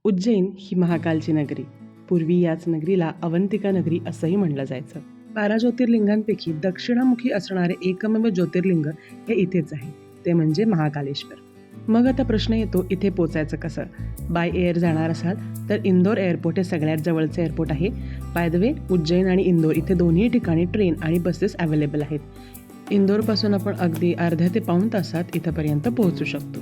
उज्जैन ही महाकालची नगरी. पूर्वी याच नगरीला अवंतिका नगरी असंही म्हणलं जायचं. 12 ज्योतिर्लिंगांपैकी दक्षिणामुखी असणारे एकमेव ज्योतिर्लिंग हे इथेच आहे, ते म्हणजे महाकालेश्वर. मग आता प्रश्न येतो, इथे पोचायचं कसं? बाय एअर जाणार असाल तर इंदोर एअरपोर्ट हे सगळ्यात जवळचं एअरपोर्ट आहे. बाय द वे, उज्जैन आणि इंदोर इथे दोन्ही ठिकाणी ट्रेन आणि बसेस अवेलेबल आहेत. इंदोरपासून आपण अगदी अर्ध्या ते पाऊण तासात इथंपर्यंत पोहोचू शकतो.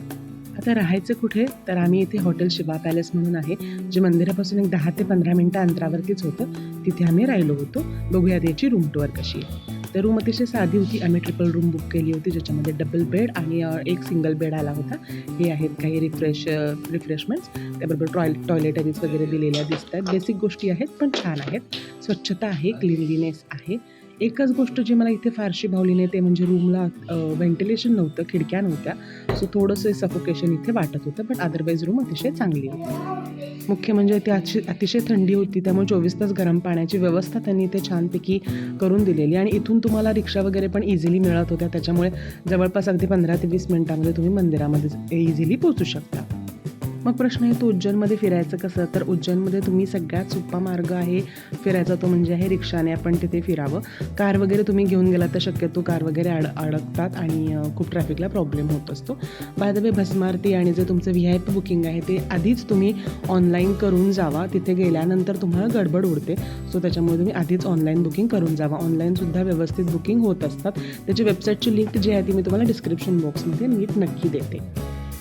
आता राहायचं कुठे? तर आम्ही इथे हॉटेल शिवा पॅलेस म्हणून आहे, जे मंदिरापासून एक 10 ते 15 मिनिटं अंतरावरतीच होतं. तिथे आम्ही राहिलो होतो. बघूयात याची रूम टूअर कशी आहे. तर रूम अतिशय साधी होती. आम्ही ट्रिपल रूम बुक केली होती, ज्याच्यामध्ये डबल बेड आणि एक सिंगल बेड आला होता. हे आहेत काही रिफ्रेशमेंट्स. त्याबरोबर टॉयलेटरीज वगैरे दिलेल्या दिसत आहेत. बेसिक गोष्टी आहेत, पण छान आहेत. स्वच्छता आहे, क्लिनलीनेस आहे. एकच गोष्ट जी मला इथे फारशी भावली नाही ते म्हणजे रूमला व्हेंटिलेशन नव्हतं, खिडक्या नव्हत्या. सो थोडंसं सफोकेशन इथे वाटत होतं, पण अदरवाईज रूम अतिशय चांगली होती. मुख्य म्हणजे इथे अतिशय थंडी होती, त्यामुळे 24 तास गरम पाण्याची व्यवस्था त्यांनी इथे छानपैकी करून दिलेली. आणि इथून तुम्हाला रिक्षा वगैरे पण इझिली मिळत होत्या, त्याच्यामुळे जवळपास अगदी 15 ते 20 मिनिटांमध्ये तुम्ही मंदिरामध्ये इझिली पोहोचू शकता. मग प्रश्न येतो उज्जैनमध्ये फिरायचं कसं? तर उज्जैनमध्ये तुम्ही सगळ्यात सोपा मार्ग आहे फिरायचा, तो म्हणजे आहे रिक्षाने आपण तिथे फिरावं. कार वगैरे तुम्ही घेऊन गेलात तर शक्यतो कार वगैरे अडकतात आणि खूप ट्रॅफिकला प्रॉब्लेम होत असतो. बाय द वे, भस्मारती आणि जे तुमचं VIP बुकिंग आहे ते आधीच तुम्ही ऑनलाईन करून जावा. तिथे गेल्यानंतर तुम्हाला गडबड उडते. सो त्याच्यामुळे तुम्ही आधीच ऑनलाईन बुकिंग करून जावा. ऑनलाईनसुद्धा व्यवस्थित बुकिंग होत असतात. त्याची वेबसाईटची लिंक जी आहे ती मी तुम्हाला डिस्क्रिप्शन बॉक्समध्ये नीट नक्की देते.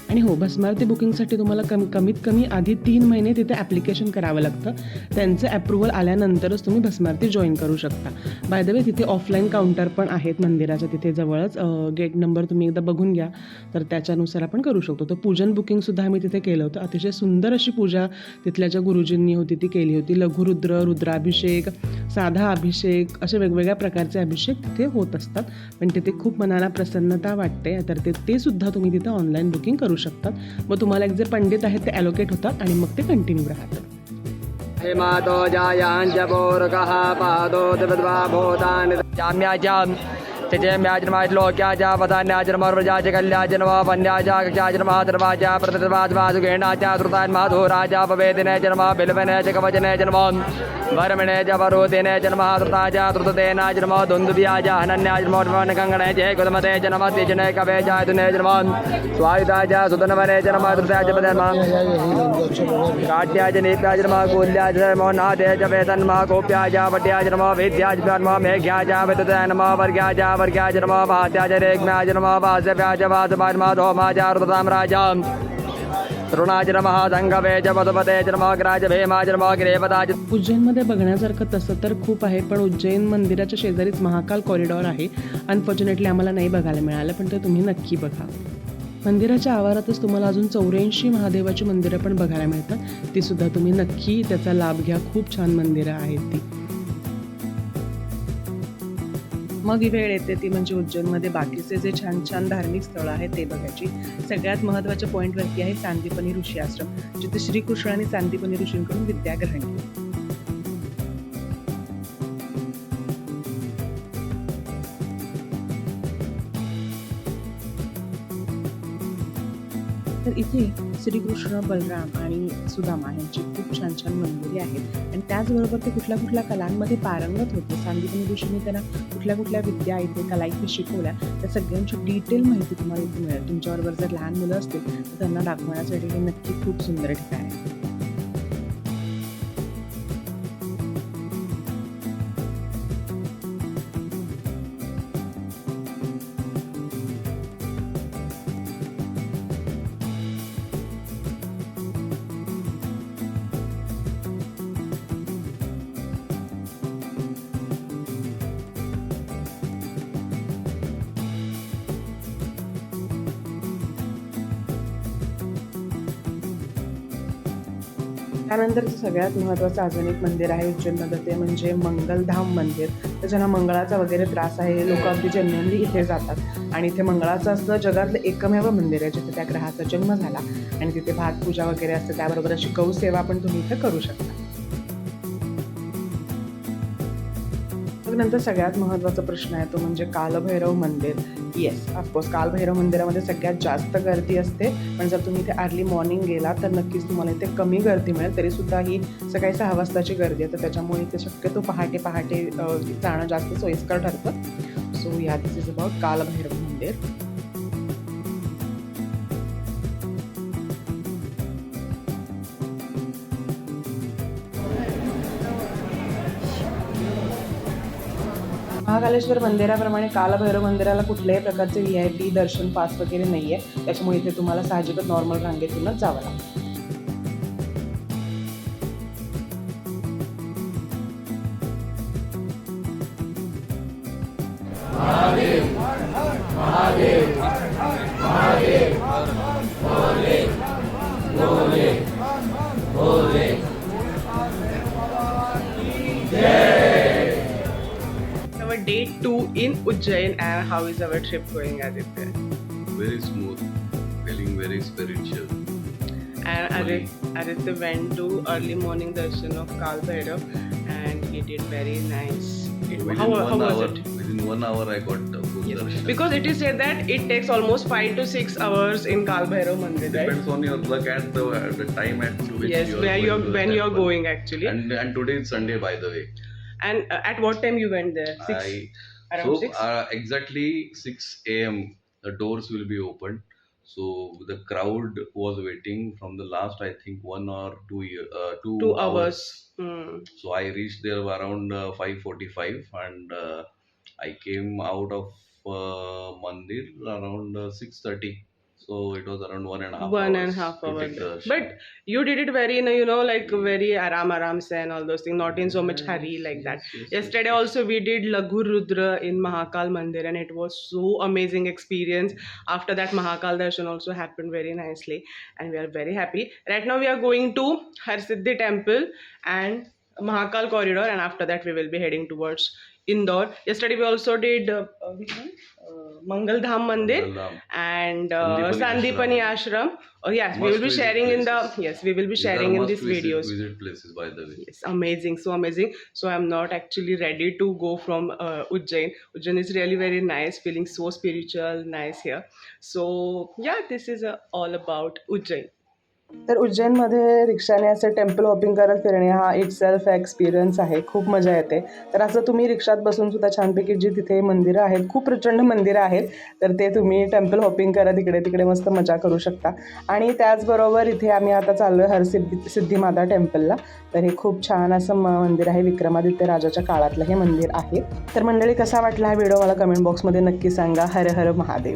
आणि हो, भस्मारती बुकिंगसाठी तुम्हाला कमीत कमी आधी 3 महिने तिथे ॲप्लिकेशन करावं लागतं. त्यांचं ॲप्रुव्हल आल्यानंतरच तुम्ही भस्मारती जॉईन करू शकता. बाय द वे, तिथे ऑफलाईन काउंटर पण आहेत मंदिराच्या तिथे जवळच. गेट नंबर तुम्ही एकदा बघून घ्या, तर त्याच्यानुसार आपण करू शकतो. तर पूजन बुकिंगसुद्धा आम्ही तिथे केलं होतं. अतिशय सुंदर अशी पूजा तिथल्या ज्या गुरुजींनी होती ती केली होती. लघुरुद्र, रुद्राभिषेक, साधा अभिषेक, असे वेगवेगळ्या प्रकारचे अभिषेक तिथे होत असतात. पण तिथे खूप मनाला प्रसन्नता वाटते. तर ते सुद्धा तुम्ही तिथे ऑनलाईन बुकिंग करू शकतात. मग तुम्हाला एक जे पंडित आहेत ते ॲलोकेट होतात आणि मग ते कंटिन्यू राहतात. हे मातो जायांजपोरकः पादो दिवद्वा भूतानि जाम्याजाम तेजे म्याजनमाज लोक्याजा पदान्याजनमर्वजाज कल्याजनवा वन्याजा कक्षाजनमा दर्वाजा प्रतिद्वाद्वादुगेणाजा श्रुतान् माधो राजा भवेदिने जन्मा बिलवने जगवजने जन्मा वरमणे जवरोदिने जन्मा श्रुताजा श्रुततेना जन्मा दुन्दुभियाजा हनन्याजन्मोर्वन गङ्गणे जय कुलमते जन्मा तेजने कवे जायतुने जन्मा स्वायुताजा सुतनवने जन्मा श्रुताज पदन्मा काट्याज नीप्याजन्मा कूल्याज जन्मो नादे जवेतन्मा गोप्याजा वट्याजन्मा वेद्याज जन्मा मेघ्याजा वेदतन्मा वर्ग्याजा वर्ग्याजन्मा भात्याज रेग्म्याजन्मा वासव्याजवासमाजमा धोमाजारुताम राजा तरुणाजन्मा संगवे जपदपते जन्मा ग्राज भेमाजन्मा गिरेपदाज. उज्जैनमध्ये बघण्यासारखं तसं तर खूप आहे, पण उज्जैन मंदिराच्या शेजारीच महाकाल कॉरिडॉर आहे. अनफॉर्च्युनेटली आम्हाला नाही बघायला मिळालं, पण ते तुम्ही नक्की बघा. मंदिराच्या आवारातच तुम्हाला अजून 84 महादेवाची मंदिरं पण बघायला मिळतात. तीसुद्धा तुम्ही नक्की त्याचा लाभ घ्या. खूप छान मंदिरं आहेत ती. मग ही वेळ येते ती म्हणजे उज्जैनमध्ये बाकीचे जे छान छान धार्मिक स्थळं आहेत ते बघायची. सगळ्यात महत्त्वाच्या पॉईंटवरती आहे सांदीपनी ऋषी आश्रम, जिथे श्रीकृष्णाने सांदीपनी ऋषींकडून विद्या ग्रहण केली. तर इथे श्रीकृष्ण, बलराम आणि सुदामा यांची खूप छान छान मंदिरे आहेत. आणि त्याचबरोबर ते कुठल्या कलांमध्ये पारंगत होते. सांदीपनी ऋषींनी त्यांना कुठल्या विद्या इथे कला इथे शिकवल्या, त्या सगळ्यांची डिटेल माहिती तुम्हाला इथे मिळेल. तुमच्याबरोबर जर लहान मुलं असतील तर त्यांना दाखवण्यासाठी हे नक्की खूप सुंदर ठिकाण आहे. त्यानंतरचं सगळ्यात महत्त्वाचं अजून एक मंदिर आहे उज्जैनमध्ये, ते म्हणजे मंगलधाम मंदिर. तर ज्यांना मंगळाचा वगैरे त्रास आहे, लोक अगदी जेन्युइनली इथे जातात. आणि इथे मंगळाचं असं जगातलं एकमेव मंदिर आहे जिथे त्या ग्रहाचा जन्म झाला. आणि तिथे भातपूजा वगैरे असते. त्याबरोबर अशी गौसेवा पण तुम्ही इथे करू शकता. त्यानंतर सगळ्यात महत्त्वाचा प्रश्न आहे तो म्हणजे कालभैरव मंदिर. येस, ऑफकोर्स कालभैरव मंदिरामध्ये सगळ्यात जास्त गर्दी असते, पण जर तुम्ही इथे अर्ली मॉर्निंग गेला तर नक्कीच तुम्हाला इथे कमी गर्दी मिळेल. तरीसुद्धा ही सकाळी 6 वाजताची गर्दी आहे, तर त्याच्यामुळे इथे शक्यतो पहाटे जाणं जास्त सोयीस्कर ठरतं. सो या दिस इज अबाउट कालभैरव मंदिर. महाकालेश्वर मंदिराप्रमाणे कालभैरव मंदिराला कुठल्याही प्रकारचे VIP दर्शन पास वगैरे नाही आहे, त्याच्यामुळे इथे तुम्हाला साहजिकच नॉर्मल रांगेतूनच जावं लागतं. Our day 2 in Ujjain, and how is our trip going, Aditya? Very smooth, feeling very spiritual. And Aditya went to early morning darshan of Kal Bhairav, and he did very nice. How was it? Within 1 hour, I got full darshan. Because it is said that it takes almost 5 to 6 hours in Kal Bhairav Mandir, right? Depends on your luck and the time at which Yes, you are when you're going actually. And today is Sunday, by the way. And at what time you went there? 6? Around 6? Exactly 6 a.m. the doors will be opened. So the crowd was waiting from the last, I think, 1 or 2 hours. So I reached there around 5:45, and I came out of Mandir around 6:30. So it was around 1.5 hours. But you did it very, like very aram se and all those things, not in so much hurry like that. Yes, Yesterday also we did Laghu Rudra in Mahakal Mandir, and it was so amazing experience. After that Mahakal Darshan also happened very nicely, and we are very happy. Right now we are going to Harsiddhi temple and Mahakal corridor, and after that we will be heading towards Indore. Yesterday we also did which one? Mangal Dham Mandir Mangal Dham. and Sandipani Sandipani Ashram. Oh yes, we Must will be visit sharing in the places. we will be These sharing are in these must videos. visit places, by the way. Yes, amazing, so amazing. So I'm not actually ready to go from Ujjain. Ujjain is really very nice, feeling so spiritual, nice here. So yeah, this is all about Ujjain. तर उज्जैनमध्ये रिक्षाने असं temple hopping करत फिरणे हा it self experience आहे. खूप मजा येते. तर असं तुम्ही रिक्षात बसून सुद्धा छानपैकी जी तिथे मंदिरं आहेत, खूप प्रचंड मंदिरं आहेत, तर ते तुम्ही टेम्पल हॉपिंग करत इकडे तिकडे मस्त मजा करू शकता. आणि त्याचबरोबर इथे आम्ही आता चाललो आहे सिद्धिमाता टेम्पलला. तर हे खूप छान असं मंदिर आहे. विक्रमादित्य राजाच्या काळातलं हे मंदिर आहे. तर मंडळी, कसा वाटला हा व्हिडिओ मला कमेंट बॉक्समध्ये नक्की सांगा. हर हर महादेव.